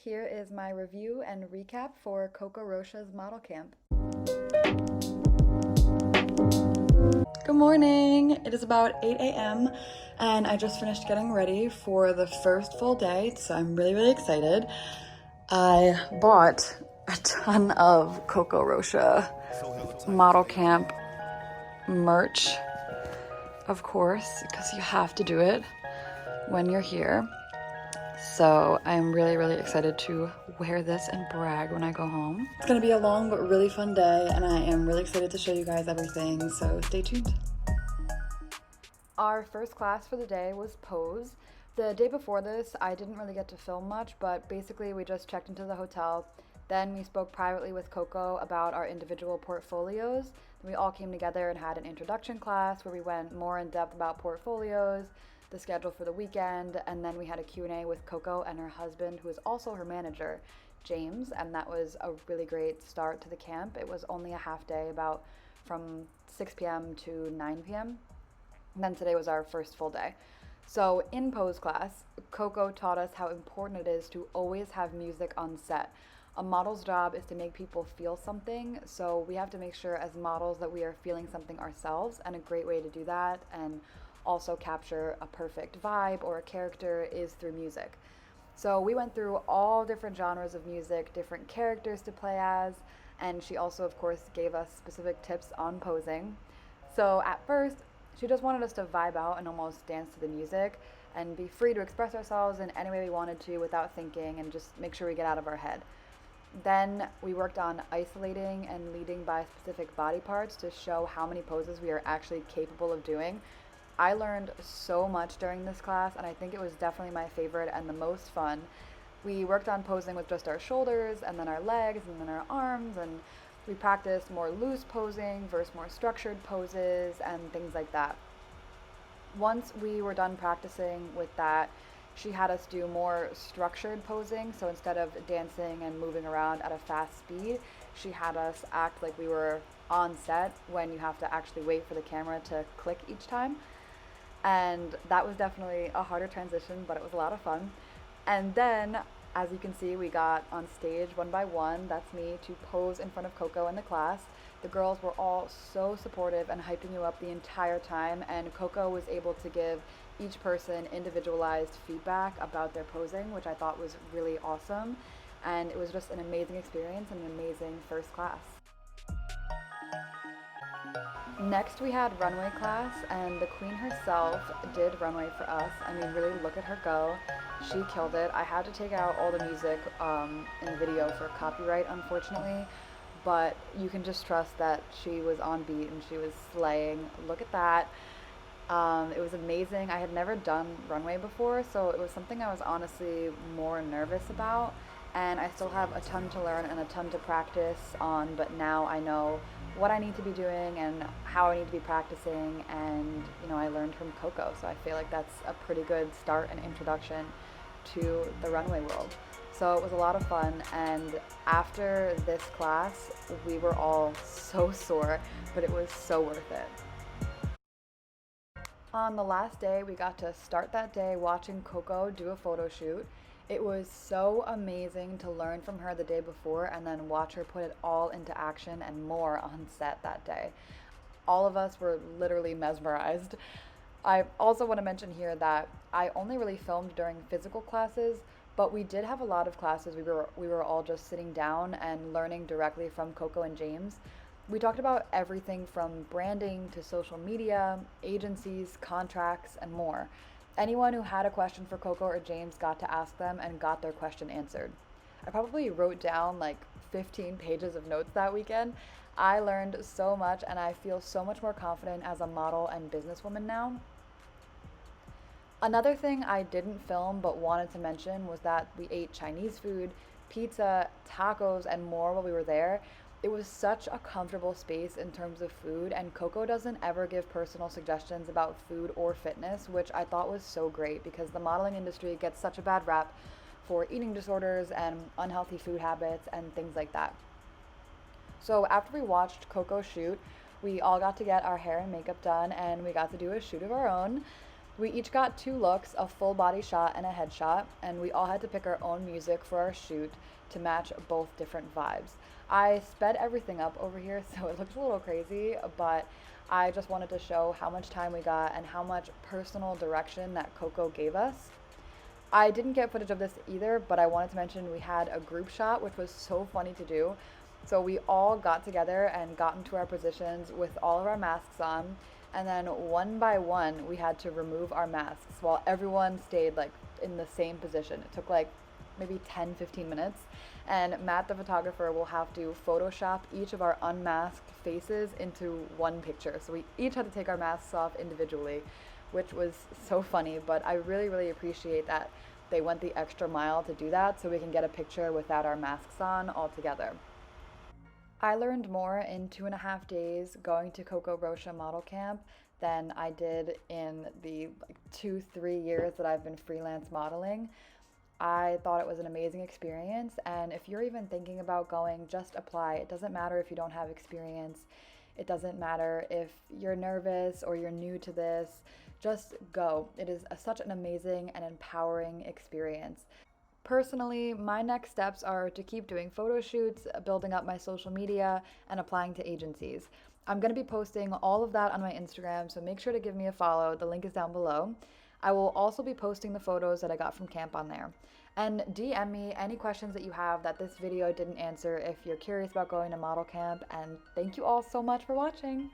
Here is my review and recap for Coco Rocha's Model Camp. Good morning! It is about 8 a.m. and I just finished getting ready for the first full day, so I'm really excited. I bought a ton of Coco Rocha Model Camp merch, of course, because you have to do it when you're here. So I'm really excited to wear this and brag when I go home. It's gonna be a long but really fun day, and I am really excited to show you guys everything, so stay tuned. Our first class for the day was pose. The day before this, I didn't really get to film much, but basically we just checked into the hotel. Then we spoke privately with Coco about our individual portfolios. We all came together and had an introduction class where we went more in depth about portfolios, the schedule for the weekend, and then we had a Q&A with Coco and her husband, who is also her manager, James, and that was a really great start to the camp. It was only a half day, about from 6 p.m. to 9 p.m. And then today was our first full day. So in pose class, Coco taught us how important it is to always have music on set. A model's job is to make people feel something, so we have to make sure as models that we are feeling something ourselves, and a great way to do that and also capture a perfect vibe or a character is through music. So we went through all different genres of music, different characters to play as, and she also of course gave us specific tips on posing. So at first, she just wanted us to vibe out and almost dance to the music and be free to express ourselves in any way we wanted to without thinking and just make sure we get out of our head. Then we worked on isolating and leading by specific body parts to show how many poses we are actually capable of doing. I learned so much during this class, and I think it was definitely my favorite and the most fun. We worked on posing with just our shoulders and then our legs and then our arms, and we practiced more loose posing versus more structured poses and things like that. Once we were done practicing with that, she had us do more structured posing. So instead of dancing and moving around at a fast speed, she had us act like we were on set when you have to actually wait for the camera to click each time. And that was definitely a harder transition, but it was a lot of fun. And then, as you can see, we got on stage one by one, that's me, to pose in front of Coco in the class. The girls were all so supportive and hyping you up the entire time, and Coco was able to give each person individualized feedback about their posing, which I thought was really awesome. And it was just an amazing experience and an amazing first class. Next we had runway class, and the queen herself did runway for us. I mean, really look at her go. She killed it. I had to take out all the music in the video for copyright, unfortunately, but you can just trust that she was on beat and she was slaying. Look at that. It was amazing. I had never done runway before, so it was something I was honestly more nervous about, and I still have a ton to learn and a ton to practice on, but now I know what I need to be doing and how I need to be practicing, and I learned from Coco, so I feel like that's a pretty good start and introduction to the runway world. So it was a lot of fun, and after this class we were all so sore, but it was so worth it. On the last day, we got to start that day watching Coco do a photo shoot. It was so amazing to learn from her the day before and then watch her put it all into action and more on set that day. All of us were literally mesmerized. I also want to mention here that I only really filmed during physical classes, but we did have a lot of classes we were all just sitting down and learning directly from Coco and James. We talked about everything from branding to social media, agencies, contracts, and more. Anyone who had a question for Coco or James got to ask them and got their question answered. I probably wrote down like 15 pages of notes that weekend. I learned so much, and I feel so much more confident as a model and businesswoman now. Another thing I didn't film but wanted to mention was that we ate Chinese food, pizza, tacos, and more while we were there. It was such a comfortable space in terms of food, and Coco doesn't ever give personal suggestions about food or fitness, which I thought was so great because the modeling industry gets such a bad rap for eating disorders and unhealthy food habits and things like that. So after we watched Coco shoot, we all got to get our hair and makeup done, and we got to do a shoot of our own. We each got two looks, a full body shot and a headshot, and we all had to pick our own music for our shoot to match both different vibes. I sped everything up over here, so it looks a little crazy, but I just wanted to show how much time we got and how much personal direction that Coco gave us. I didn't get footage of this either, but I wanted to mention we had a group shot, which was so funny to do. So we all got together and got into our positions with all of our masks on, and then one by one we had to remove our masks while everyone stayed like in the same position. It took like maybe 10-15 minutes, and Matt the photographer will have to Photoshop each of our unmasked faces into one picture. So we each had to take our masks off individually, which was so funny, but I really, really appreciate that they went the extra mile to do that so we can get a picture without our masks on all together. I learned more in 2.5 days going to Coco Rocha Model Camp than I did in the 2-3 years that I've been freelance modeling. I thought it was an amazing experience, and if you're even thinking about going, just apply. It doesn't matter if you don't have experience. It doesn't matter if you're nervous or you're new to this. Just go. It is such an amazing and empowering experience. Personally, my next steps are to keep doing photo shoots, building up my social media, and applying to agencies. I'm going to be posting all of that on my Instagram, so make sure to give me a follow. The link is down below. I will also be posting the photos that I got from camp on there. And DM me any questions that you have that this video didn't answer if you're curious about going to model camp. And thank you all so much for watching.